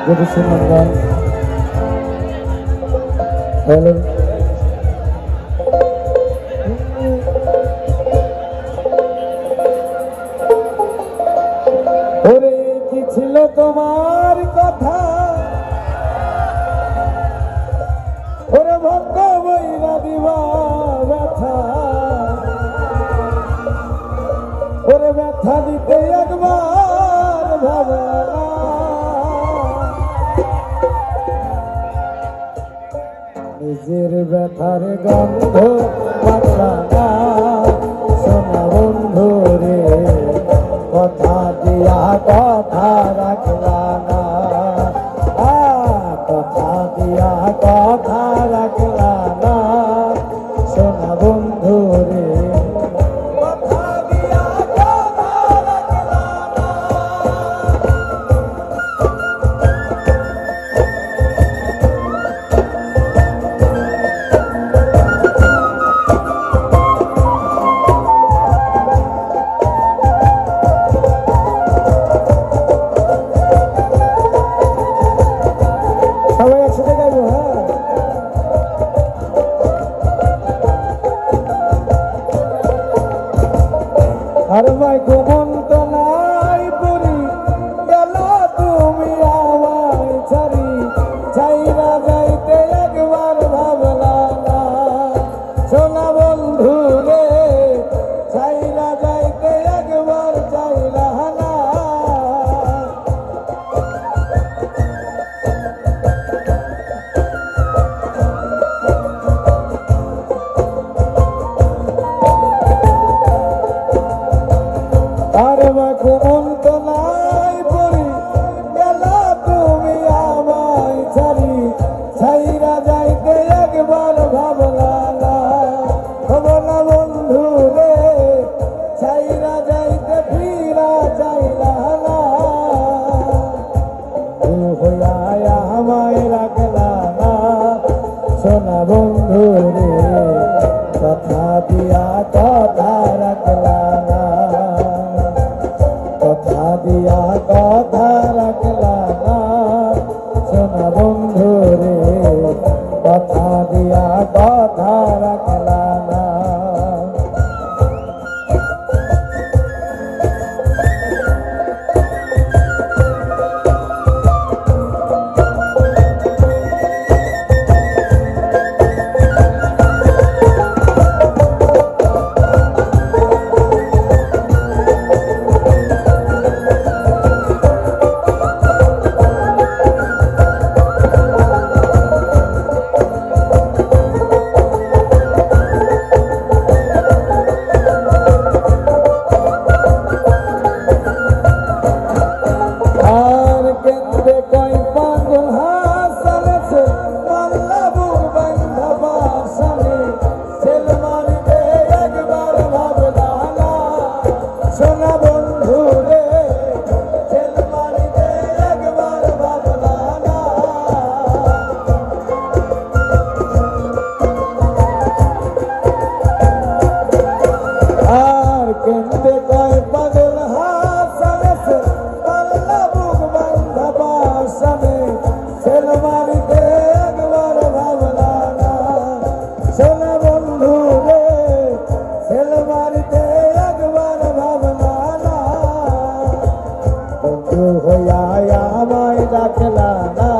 যদি সুনন্দন হ্যালো ওরে কি ছিল তোমার কথা ওরে ভক্ত বইরা দিবা ব্যথা ওরে ব্যথা দিতে একবার ভাবনা নিজের ব্যথার গন্ধ পাতলা না সোনা বন্ধু রে কথা দিয়া কথা রাখলা না কথা দিয়া কথা রাখলা না সোনা বন্ধু রে কথা দিয়া কথা রাখলা না আর ভাই ঘুমন্ত নাই পুরি গেল তুমি আমায় ছাড়ি চাইরা যাইতে একবার ভাবলা না সোনা বন্ধু রে চাইরা যাইতে একবার চাইলা না আর ঘুমন্ত নাই পড়ি গেল তুমি আমায় ছাড়ি ছাইরা যাইতে একবার ভাবলা না ভাবলা বন্ধু রে ছাইরা যাইতে ফিরা চাইলা না হইয়া আমায় রাখলা না সোনা বন্ধু রে কথা দিয়া কথা রাখলা না কথা দিয়া কথা রাখলা না সোনা বন্ধু রে কথা দিয়া কথা রাখলা না সোনা বন্ধু রে জেল মারিতে একবার ভাবলা না আর কেন্দ্রে কয় পাগল হাসানে সে পাল্লা বুক বান্ধা বাসানে জেল মারিতে একবার ভাবলা না সোনা বন্ধু রে জেল মারিতে একবার ভাবলা না বন্ধু হইয়া আমায় ডাকলা না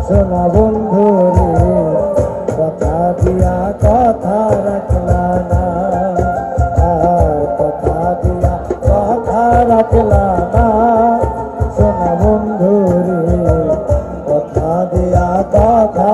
সোনা বন্ধু রে কথা দিয়া কথা রাখলা না কথা দিয়া কথা রাখলা না সোনা বন্ধু রে কথা দিয়া কথা